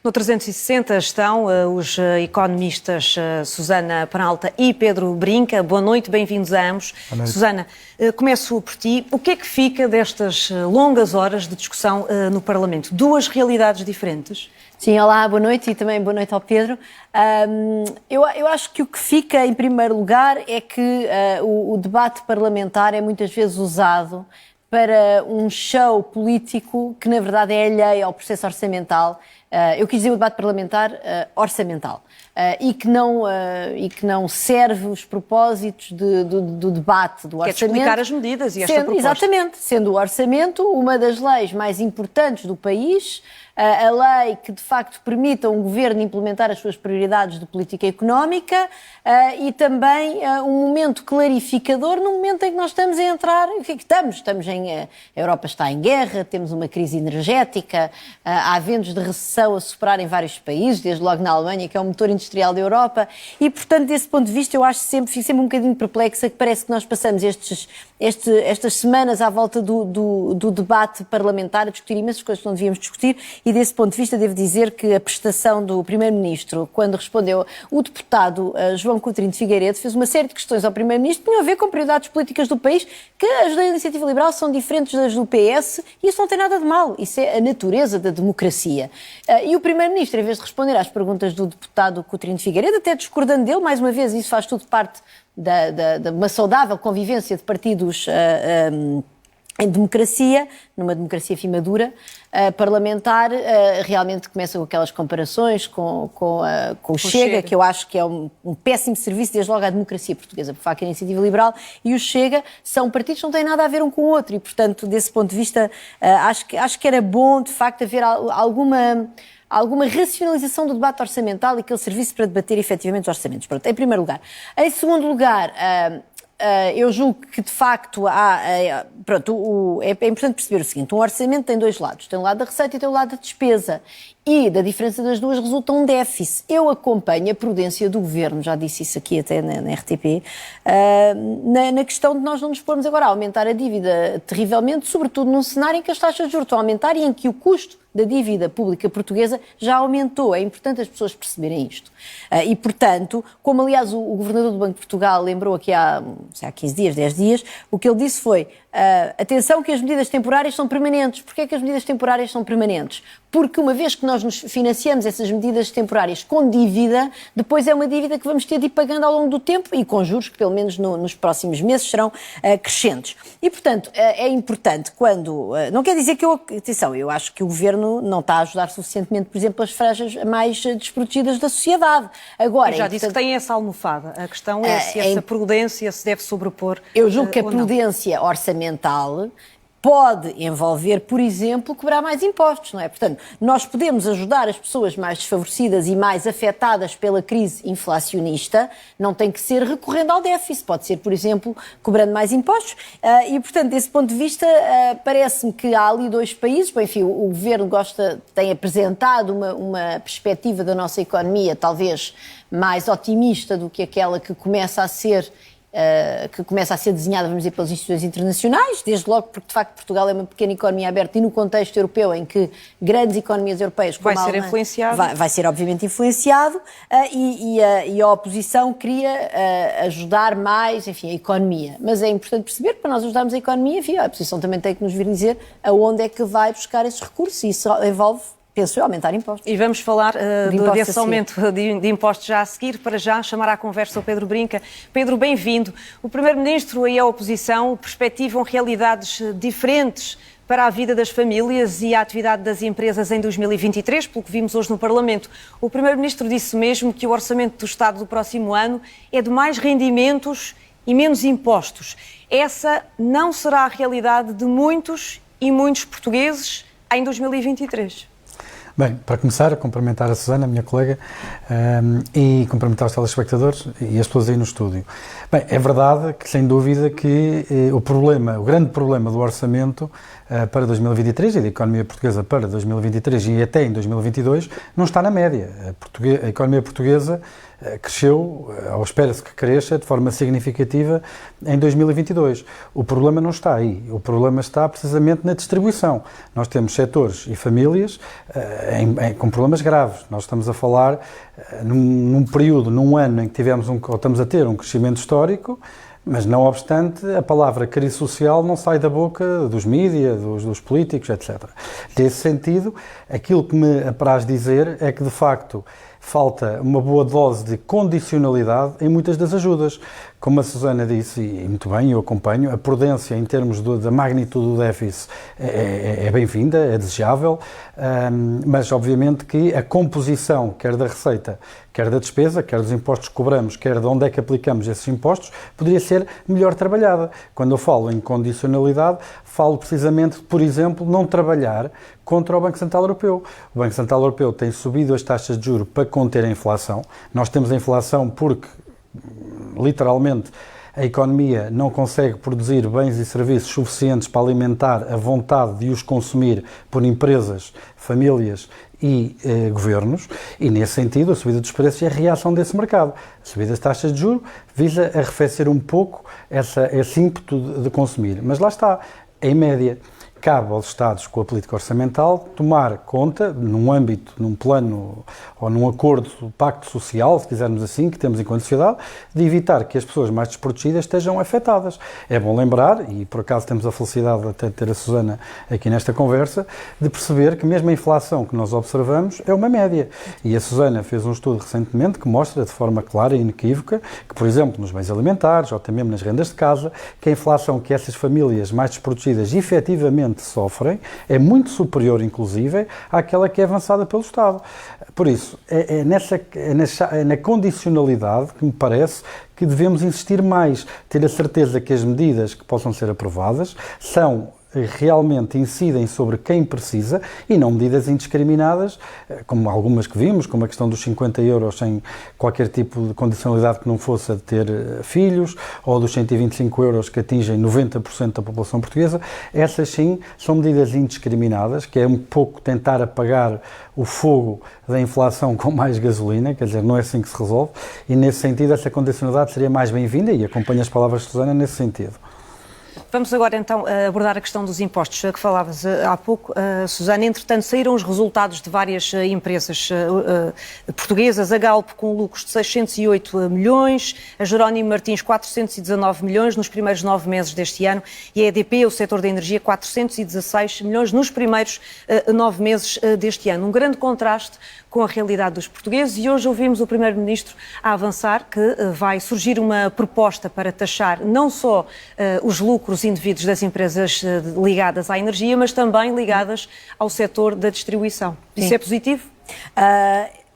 No 360 estão os economistas Susana Peralta e Pedro Brinca. Boa noite, bem-vindos a ambos. Susana, começo por ti. O que é que fica destas longas horas de discussão no Parlamento? Duas realidades diferentes? Sim, olá, boa noite e também boa noite ao Pedro. Eu acho que o que fica em primeiro lugar é que o debate parlamentar é muitas vezes usado para um show político que na verdade é alheio ao processo orçamental. Eu quis dizer o debate parlamentar orçamental e que não serve os propósitos do debate, do orçamento. Quer explicar as medidas e esta proposta. Exatamente, sendo o orçamento uma das leis mais importantes do país, a lei que de facto permita a um governo implementar as suas prioridades de política económica e também um momento clarificador no momento em que nós estamos a entrar, enfim, a Europa está em guerra, temos uma crise energética, há ventos de recessão a superar em vários países, desde logo na Alemanha, que é o motor industrial da Europa, e portanto desse ponto de vista eu acho fico sempre um bocadinho perplexa, que parece que nós passamos estas semanas à volta do debate parlamentar a discutir imensas coisas que não devíamos discutir. E desse ponto de vista devo dizer que a prestação do Primeiro-Ministro, quando respondeu, o deputado João Coutinho de Figueiredo fez uma série de questões ao Primeiro-Ministro que tinham a ver com prioridades políticas do país, que as da Iniciativa Liberal são diferentes das do PS e isso não tem nada de mal, isso é a natureza da democracia. E o Primeiro-Ministro, em vez de responder às perguntas do deputado Coutinho de Figueiredo, até discordando dele, mais uma vez isso faz tudo parte de uma saudável convivência de partidos em democracia, numa democracia madura, parlamentar, realmente começam aquelas comparações com o Chega, que eu acho que é um péssimo serviço desde logo à democracia portuguesa, por facto a Iniciativa Liberal e o Chega são partidos que não têm nada a ver um com o outro e, portanto, desse ponto de vista, acho que era bom, de facto, haver alguma racionalização do debate orçamental e que ele servisse para debater efetivamente os orçamentos. Pronto, em primeiro lugar. Em segundo lugar, eu julgo que de facto é importante perceber o seguinte, um orçamento tem dois lados, tem o lado da receita e tem o lado da despesa e da diferença das duas resulta um déficit. Eu acompanho a prudência do Governo, já disse isso aqui até na RTP, na questão de nós não nos pormos agora a aumentar a dívida terrivelmente, sobretudo num cenário em que as taxas de juros estão a aumentar e em que o custo da dívida pública portuguesa já aumentou. É importante as pessoas perceberem isto. E, portanto, como aliás o Governador do Banco de Portugal lembrou aqui há 15 dias, 10 dias, o que ele disse foi, atenção que as medidas temporárias são permanentes. Porquê é que as medidas temporárias são permanentes? Porque uma vez que nós nos financiamos essas medidas temporárias com dívida, depois é uma dívida que vamos ter de ir pagando ao longo do tempo e com juros que pelo menos nos próximos meses serão crescentes. E, portanto, é importante quando... não quer dizer que atenção, eu acho que o Governo não está a ajudar suficientemente, por exemplo, as franjas mais desprotegidas da sociedade. Agora, eu já disse que tem essa almofada. A questão é se essa prudência se deve sobrepor. Eu julgo que a prudência orçamental pode envolver, por exemplo, cobrar mais impostos, não é? Portanto, nós podemos ajudar as pessoas mais desfavorecidas e mais afetadas pela crise inflacionista, não tem que ser recorrendo ao déficit, pode ser, por exemplo, cobrando mais impostos e, portanto, desse ponto de vista, parece-me que há ali dois países, bom, enfim, o Governo tem apresentado uma perspectiva da nossa economia talvez mais otimista do que aquela que começa a ser desenhada, vamos dizer, pelas instituições internacionais, desde logo porque, de facto, Portugal é uma pequena economia aberta e no contexto europeu em que grandes economias europeias como a Alemanha vai ser obviamente influenciado e a oposição queria ajudar mais, enfim, a economia. Mas é importante perceber que para nós ajudarmos a economia, enfim, a oposição também tem que nos vir dizer aonde é que vai buscar esses recursos e isso envolve, penso eu, aumentar impostos. E vamos falar desse aumento de impostos já a seguir. Para já, chamar à conversa o Pedro Brinca. Pedro, bem-vindo. O Primeiro-Ministro e a oposição perspectivam realidades diferentes para a vida das famílias e a atividade das empresas em 2023, pelo que vimos hoje no Parlamento. O Primeiro-Ministro disse mesmo que o orçamento do Estado do próximo ano é de mais rendimentos e menos impostos. Essa não será a realidade de muitos e muitos portugueses em 2023. Bem, para começar, a cumprimentar a Susana, a minha colega, e cumprimentar os telespectadores e as pessoas aí no estúdio. Bem, é verdade que, sem dúvida, que o grande problema do orçamento para 2023 e da economia portuguesa para 2023 e até em 2022 não está na média. A economia portuguesa cresceu, ou espera-se que cresça, de forma significativa em 2022. O problema não está aí, o problema está precisamente na distribuição. Nós temos setores e famílias com problemas graves. Nós estamos a falar num período, num ano em que estamos a ter um crescimento histórico, mas não obstante, a palavra crise social não sai da boca dos mídias, dos políticos, etc. Nesse sentido, aquilo que me apraz dizer é que, de facto, falta uma boa dose de condicionalidade em muitas das ajudas. Como a Susana disse, e muito bem, eu acompanho, a prudência em termos da magnitude do déficit é bem-vinda, é desejável, mas obviamente que a composição, quer da receita, quer da despesa, quer dos impostos que cobramos, quer de onde é que aplicamos esses impostos, poderia ser melhor trabalhada. Quando eu falo em condicionalidade, falo precisamente de, por exemplo, não trabalhar contra o Banco Central Europeu. O Banco Central Europeu tem subido as taxas de juros para conter a inflação. Nós temos a inflação porque, literalmente, a economia não consegue produzir bens e serviços suficientes para alimentar a vontade de os consumir por empresas, famílias e governos, e nesse sentido a subida dos preços é a reação desse mercado. A subida das taxas de juros visa arrefecer um pouco esse ímpeto de consumir, mas lá está, em média. Cabe aos Estados, com a política orçamental, tomar conta, num âmbito, num plano ou num acordo, pacto social, se quisermos assim, que temos enquanto sociedade, de evitar que as pessoas mais desprotegidas estejam afetadas. É bom lembrar, e por acaso temos a felicidade de até ter a Susana aqui nesta conversa, de perceber que mesmo a inflação que nós observamos é uma média. E a Susana fez um estudo recentemente que mostra de forma clara e inequívoca que, por exemplo, nos bens alimentares ou até mesmo nas rendas de casa, que a inflação que essas famílias mais desprotegidas efetivamente sofrem é muito superior, inclusive, àquela que é avançada pelo Estado. Por isso, é na condicionalidade que me parece que devemos insistir mais, ter a certeza que as medidas que possam ser aprovadas realmente incidem sobre quem precisa e não medidas indiscriminadas, como algumas que vimos, como a questão dos 50 euros sem qualquer tipo de condicionalidade que não fosse a ter filhos, ou dos 125 euros que atingem 90% da população portuguesa. Essas sim são medidas indiscriminadas, que é um pouco tentar apagar o fogo da inflação com mais gasolina, quer dizer, não é assim que se resolve, e nesse sentido essa condicionalidade seria mais bem-vinda, e acompanho as palavras de Susana nesse sentido. Vamos agora então abordar a questão dos impostos que falavas há pouco, Susana. Entretanto, saíram os resultados de várias empresas portuguesas, a Galp com lucros de 608 milhões, a Jerónimo Martins 419 milhões nos primeiros 9 meses deste ano e a EDP, o setor da energia, 416 milhões nos primeiros 9 meses deste ano. Um grande contraste com a realidade dos portugueses, e hoje ouvimos o Primeiro-Ministro a avançar que vai surgir uma proposta para taxar não só os lucros indevidos das empresas ligadas à energia, mas também ligadas ao setor da distribuição. Sim. Isso é positivo?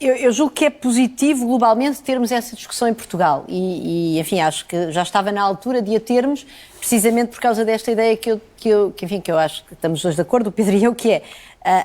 Eu julgo que é positivo globalmente termos essa discussão em Portugal e enfim, acho que já estava na altura de a termos, precisamente por causa desta ideia que eu acho que estamos hoje de acordo, o Pedro e eu, que é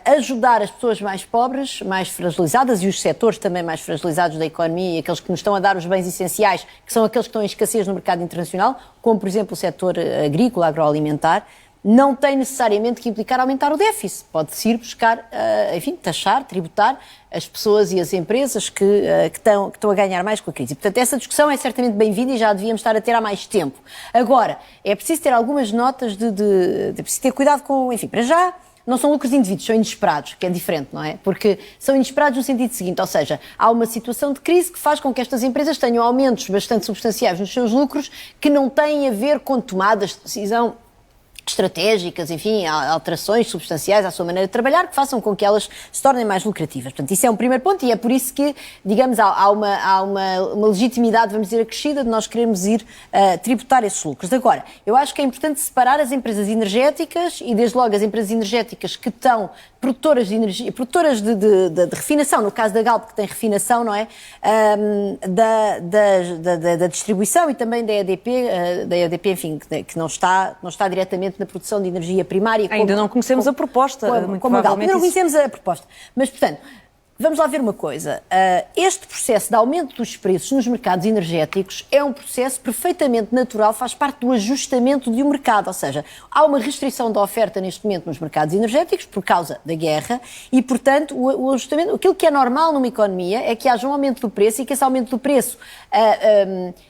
ajudar as pessoas mais pobres, mais fragilizadas e os setores também mais fragilizados da economia e aqueles que nos estão a dar os bens essenciais, que são aqueles que estão em escassez no mercado internacional, como por exemplo o setor agrícola, agroalimentar, não tem necessariamente que implicar aumentar o déficit. Pode-se ir buscar, taxar, tributar as pessoas e as empresas que estão a ganhar mais com a crise. Portanto, essa discussão é certamente bem-vinda e já devíamos estar a ter há mais tempo. Agora, é preciso ter algumas notas de preciso ter cuidado com, enfim, para já, não são lucros indevidos, são inesperados, que é diferente, não é? Porque são inesperados no sentido seguinte, ou seja, há uma situação de crise que faz com que estas empresas tenham aumentos bastante substanciais nos seus lucros que não têm a ver com tomadas de decisão estratégicas, enfim, alterações substanciais à sua maneira de trabalhar que façam com que elas se tornem mais lucrativas. Portanto, isso é um primeiro ponto e é por isso que, digamos, há uma legitimidade, vamos dizer, acrescida de nós queremos ir tributar esses lucros. Agora, eu acho que é importante separar as empresas energéticas e, desde logo, as empresas energéticas que estão produtoras de energia, produtoras de refinação, no caso da Galp, que tem refinação, não é? Da distribuição e também da EDP, enfim, que não está diretamente na produção de energia primária. Ainda não conhecemos a proposta. Como a Galp. Ainda não conhecemos a proposta. Mas, portanto, vamos lá ver uma coisa. Este processo de aumento dos preços nos mercados energéticos é um processo perfeitamente natural, faz parte do ajustamento de um mercado, ou seja, há uma restrição da oferta neste momento nos mercados energéticos por causa da guerra e, portanto, o ajustamento, aquilo que é normal numa economia é que haja um aumento do preço e que esse aumento do preço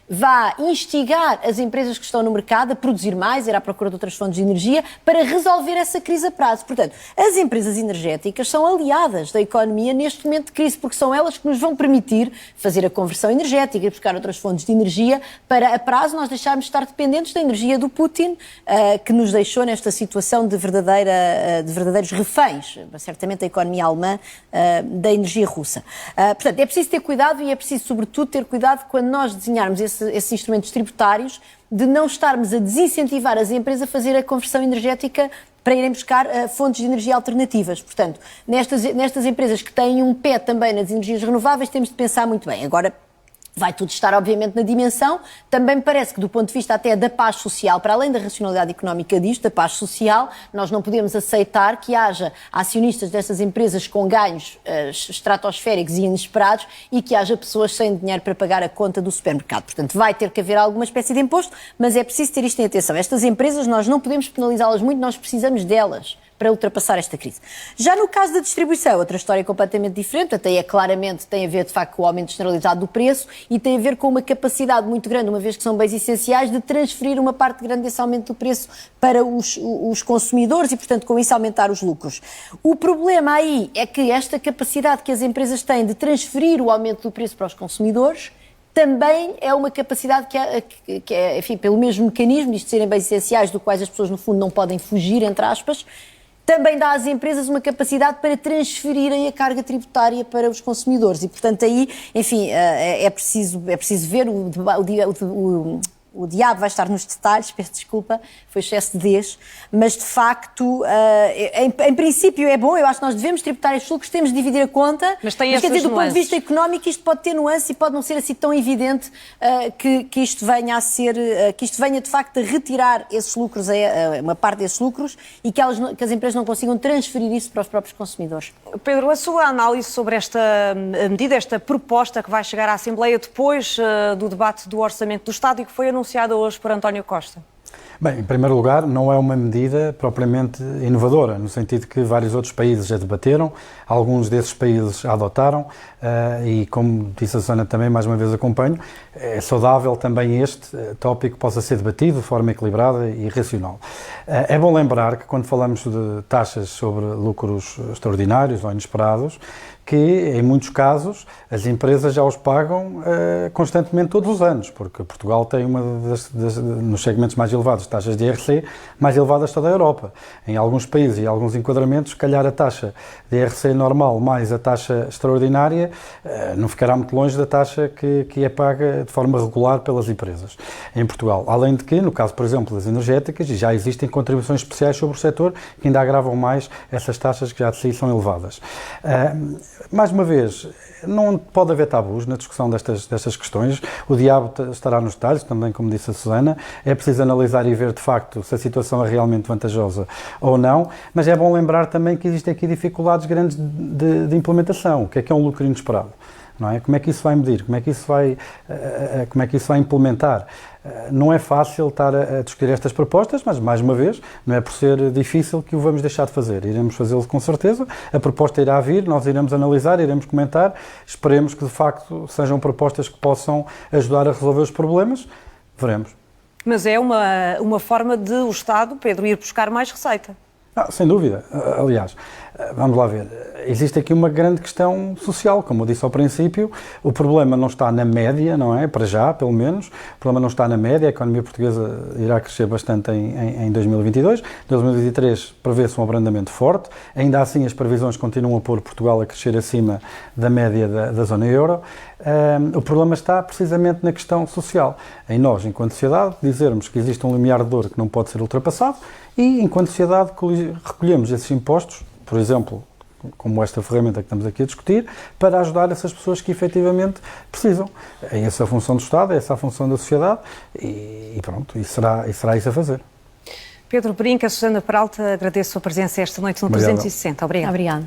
vá instigar as empresas que estão no mercado a produzir mais, ir à procura de outras fontes de energia para resolver essa crise a prazo. Portanto, as empresas energéticas são aliadas da economia neste momento de crise, porque são elas que nos vão permitir fazer a conversão energética e buscar outras fontes de energia para, a prazo, nós deixarmos de estar dependentes da energia do Putin, que nos deixou nesta situação de verdadeiros reféns, certamente a economia alemã, da energia russa. Portanto, é preciso ter cuidado e é preciso, sobretudo, ter cuidado quando nós desenharmos esses instrumentos tributários de não estarmos a desincentivar as empresas a fazer a conversão energética para irem buscar fontes de energia alternativas. Portanto, nestas empresas que têm um pé também nas energias renováveis, temos de pensar muito bem. Agora, vai tudo estar, obviamente, na dimensão. Também me parece que, do ponto de vista até da paz social, para além da racionalidade económica disto, da paz social, nós não podemos aceitar que haja acionistas destas empresas com ganhos estratosféricos e inesperados e que haja pessoas sem dinheiro para pagar a conta do supermercado. Portanto, vai ter que haver alguma espécie de imposto, mas é preciso ter isto em atenção. Estas empresas, nós não podemos penalizá-las muito, nós precisamos delas para ultrapassar esta crise. Já no caso da distribuição, outra história completamente diferente, até claramente tem a ver, de facto, com o aumento generalizado do preço e tem a ver com uma capacidade muito grande, uma vez que são bens essenciais, de transferir uma parte grande desse aumento do preço para os consumidores e, portanto, com isso aumentar os lucros. O problema aí é que esta capacidade que as empresas têm de transferir o aumento do preço para os consumidores também é uma capacidade que é, enfim, pelo mesmo mecanismo de serem bens essenciais, do quais as pessoas, no fundo, não podem fugir, entre aspas, também dá às empresas uma capacidade para transferirem a carga tributária para os consumidores. E, portanto, aí, enfim, é preciso ver o diabo vai estar nos detalhes, peço desculpa, foi excesso de dez, mas de facto, em princípio é bom, eu acho que nós devemos tributar estes lucros, temos de dividir a conta, mas quer dizer, do ponto de vista económico isto pode ter nuance e pode não ser assim tão evidente que isto venha a ser, que isto venha de facto a retirar esses lucros, uma parte desses lucros e que as empresas não consigam transferir isso para os próprios consumidores. Pedro, a sua análise sobre esta medida, esta proposta que vai chegar à Assembleia depois do debate do Orçamento do Estado e que foi anunciada hoje por António Costa? Bem, em primeiro lugar, não é uma medida propriamente inovadora, no sentido que vários outros países já debateram, alguns desses países a adotaram e, como disse a Susana também, mais uma vez acompanho, é saudável também este tópico possa ser debatido de forma equilibrada e racional. É bom lembrar que quando falamos de taxas sobre lucros extraordinários ou inesperados, que, em muitos casos, as empresas já os pagam constantemente todos os anos, porque Portugal tem uma nos segmentos mais elevados, taxas de IRC mais elevadas de toda a Europa. Em alguns países e alguns enquadramentos, se calhar a taxa de IRC normal mais a taxa extraordinária não ficará muito longe da taxa que é paga de forma regular pelas empresas em Portugal. Além de que, no caso, por exemplo, das energéticas, já existem contribuições especiais sobre o setor que ainda agravam mais essas taxas que já de si são elevadas. Mais uma vez, não pode haver tabus na discussão destas questões. O diabo estará nos detalhes, também como disse a Susana. É preciso analisar e ver, de facto, se a situação é realmente vantajosa ou não, mas é bom lembrar também que existem aqui dificuldades grandes de implementação. O que é um lucro inesperado? Não é? Como é que isso vai medir? Como é que isso vai implementar? Não é fácil estar a discutir estas propostas, mas, mais uma vez, não é por ser difícil que o vamos deixar de fazer. Iremos fazê-lo com certeza, a proposta irá vir, nós iremos analisar, iremos comentar, esperemos que, de facto, sejam propostas que possam ajudar a resolver os problemas, veremos. Mas é uma forma de o Estado, Pedro, ir buscar mais receita. Sem dúvida. Aliás, vamos lá ver. Existe aqui uma grande questão social, como eu disse ao princípio. O problema não está na média, não é? Para já, pelo menos. O problema não está na média. A economia portuguesa irá crescer bastante em 2022. Em 2023 prevê-se um abrandamento forte. Ainda assim, as previsões continuam a pôr Portugal a crescer acima da média da zona euro. O problema está precisamente na questão social. Em nós, enquanto sociedade, dizermos que existe um limiar de dor que não pode ser ultrapassado e, enquanto sociedade, recolhemos esses impostos, por exemplo, como esta ferramenta que estamos aqui a discutir, para ajudar essas pessoas que efetivamente precisam. É essa a função do Estado, é essa a função da sociedade e pronto, e será isso a fazer. Pedro Brinca, Susana Peralta, agradeço a presença esta noite no 360. Obrigada. Obrigada.